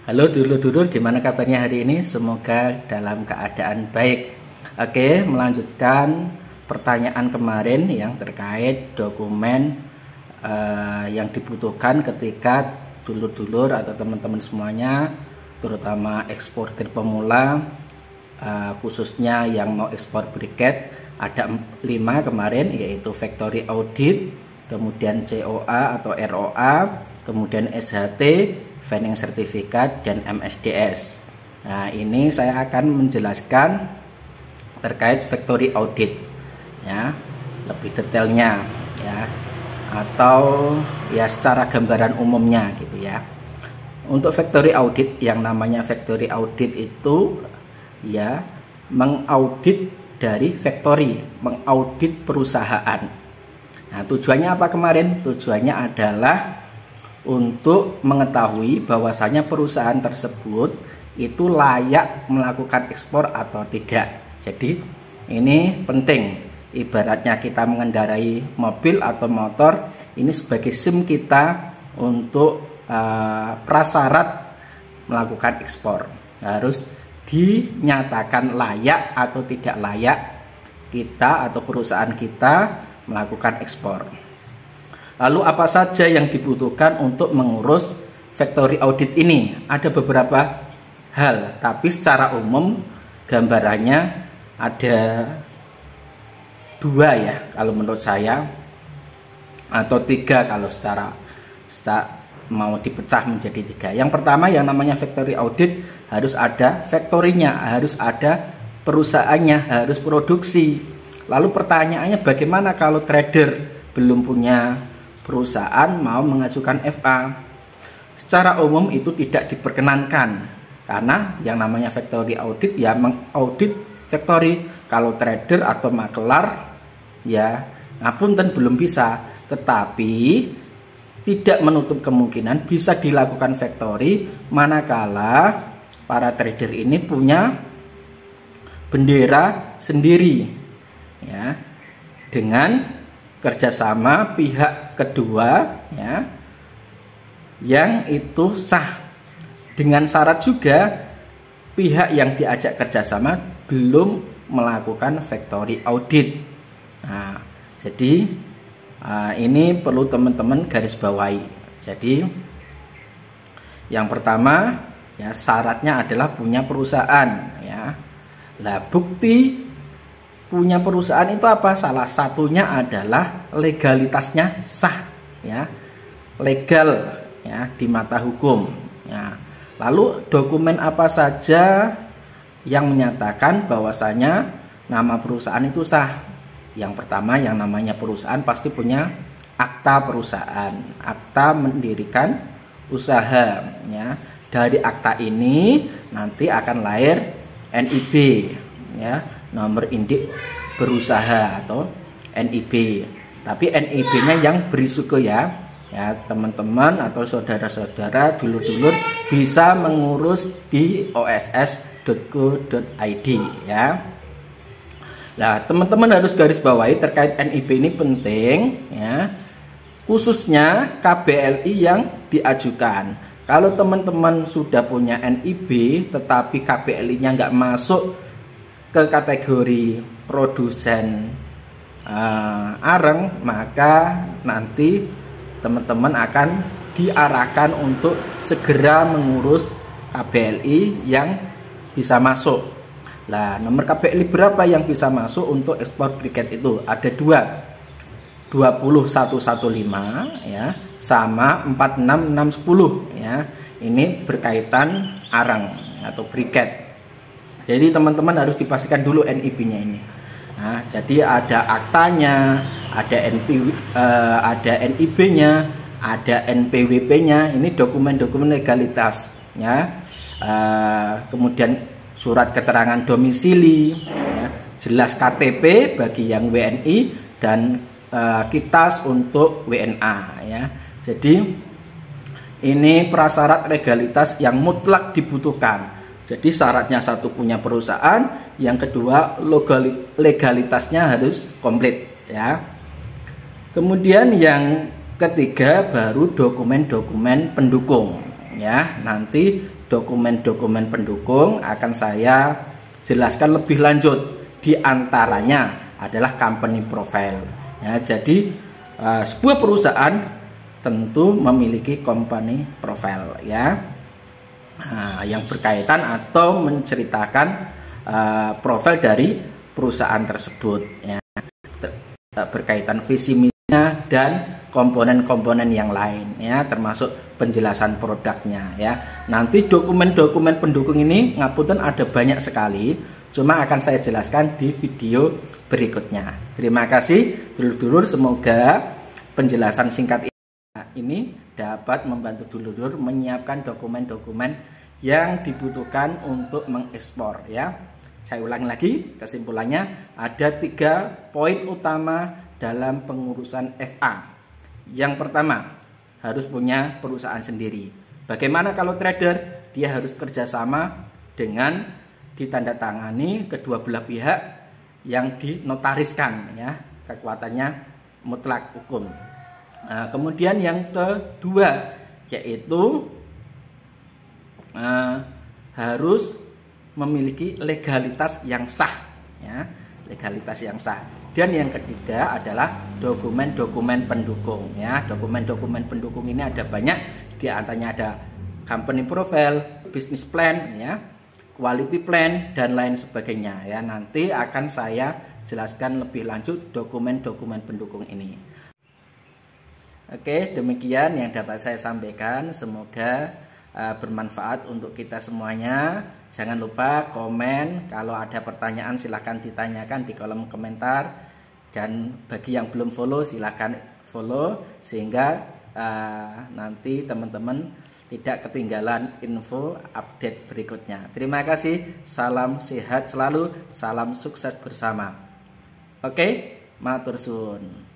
Halo dulur-dulur, gimana kabarnya hari ini? Semoga dalam keadaan baik. Oke, melanjutkan pertanyaan kemarin yang terkait dokumen yang dibutuhkan ketika dulur-dulur atau teman-teman semuanya, terutama eksportir pemula, khususnya yang mau ekspor briket, ada 5 kemarin, yaitu factory audit, kemudian COA atau ROA, kemudian SHT, vending sertifikat, dan MSDS. Nah, ini saya akan menjelaskan terkait factory audit, ya, lebih detailnya, ya, atau ya secara gambaran umumnya gitu ya. Untuk factory audit, yang namanya factory audit itu ya mengaudit dari factory, mengaudit perusahaan. Nah, tujuannya apa kemarin? Tujuannya adalah untuk mengetahui bahwasanya perusahaan tersebut itu layak melakukan ekspor atau tidak. Jadi ini penting. Ibaratnya kita mengendarai mobil atau motor, ini sebagai SIM kita untuk prasyarat melakukan ekspor. Harus dinyatakan layak atau tidak layak kita atau perusahaan kita melakukan ekspor. Lalu apa saja yang dibutuhkan untuk mengurus factory audit ini? Ada beberapa hal, tapi secara umum gambarannya ada 2 ya kalau menurut saya, atau 3 kalau secara mau dipecah menjadi 3. Yang pertama, yang namanya factory audit harus ada factory-nya, harus ada perusahaannya, harus produksi. Lalu pertanyaannya, bagaimana kalau trader belum punya perusahaan mau mengajukan FA? Secara umum itu tidak diperkenankan, karena yang namanya factory audit ya mengaudit factory. Kalau trader atau makelar ya ngapunten belum bisa, tetapi tidak menutup kemungkinan bisa dilakukan factory manakala para trader ini punya bendera sendiri, ya, dengan kerjasama pihak kedua, ya, yang itu sah, dengan syarat juga pihak yang diajak kerjasama belum melakukan factory audit. Nah, jadi ini perlu teman-teman garis bawahi. Jadi yang pertama ya syaratnya adalah punya perusahaan, ya. Lah bukti punya perusahaan itu apa? Salah satunya adalah legalitasnya sah, ya, legal, ya, di mata hukum. Ya. Lalu dokumen apa saja yang menyatakan bahwasanya nama perusahaan itu sah? Yang pertama, yang namanya perusahaan pasti punya akta perusahaan, akta mendirikan usaha, ya. Dari akta ini nanti akan lahir NIB, ya, nomor indik berusaha atau NIB. Tapi NIB-nya yang berisiko ya. Ya, teman-teman atau saudara-saudara, dulur-dulur bisa mengurus di oss.co.id, ya. Nah, teman-teman harus garis bawahi terkait NIB ini penting, ya. Khususnya KBLI yang diajukan. Kalau teman-teman sudah punya NIB tetapi KBLI-nya nggak masuk ke kategori produsen areng, maka nanti teman-teman akan diarahkan untuk segera mengurus KBLI yang bisa masuk. Nah, nomor KBLI berapa yang bisa masuk untuk ekspor briket itu? Ada 2, 20115 ya, sama 46610 ya. Ini berkaitan areng atau briket. Jadi teman-teman harus dipastikan dulu NIB-nya ini. Nah, jadi ada aktanya, ada NIB-nya, ada NPWP-nya. Ini dokumen-dokumen legalitas, ya. Kemudian surat keterangan domisili, ya. Jelas KTP bagi yang WNI dan kitas untuk WNA, ya. Jadi ini prasyarat legalitas yang mutlak dibutuhkan. Jadi syaratnya satu punya perusahaan, yang kedua legalitasnya harus komplit, ya. Kemudian yang ketiga baru dokumen-dokumen pendukung, ya. Nanti dokumen-dokumen pendukung akan saya jelaskan lebih lanjut. Di antaranya adalah company profile. Ya, jadi sebuah perusahaan tentu memiliki company profile, ya, yang berkaitan atau menceritakan profil dari perusahaan tersebut, ya, berkaitan visi misinya dan komponen-komponen yang lain, ya, termasuk penjelasan produknya, ya. Nanti dokumen-dokumen pendukung ini ngapunten ada banyak sekali, cuma akan saya jelaskan di video berikutnya. Terima kasih dulur-dulur, semoga penjelasan singkat ini dapat membantu dulur-dulur menyiapkan dokumen-dokumen yang dibutuhkan untuk mengekspor, ya. Saya ulang lagi, kesimpulannya ada 3 poin utama dalam pengurusan FA. Yang pertama, harus punya perusahaan sendiri. Bagaimana kalau trader? Dia harus kerjasama dengan ditandatangani kedua belah pihak yang dinotariskan, ya, kekuatannya mutlak hukum. Kemudian yang kedua yaitu harus memiliki legalitas yang sah, ya, legalitas yang sah. Dan yang ketiga adalah dokumen-dokumen pendukung, ya. Dokumen-dokumen pendukung ini ada banyak, di antaranya ada company profile, business plan, ya, quality plan, dan lain sebagainya, ya. Nanti akan saya jelaskan lebih lanjut dokumen-dokumen pendukung ini. Oke, demikian yang dapat saya sampaikan. Semoga bermanfaat untuk kita semuanya. Jangan lupa komen. Kalau ada pertanyaan silahkan ditanyakan di kolom komentar. Dan bagi yang belum follow silahkan follow, sehingga nanti teman-teman tidak ketinggalan info update berikutnya. Terima kasih. Salam sehat selalu. Salam sukses bersama. Oke, matur suwun.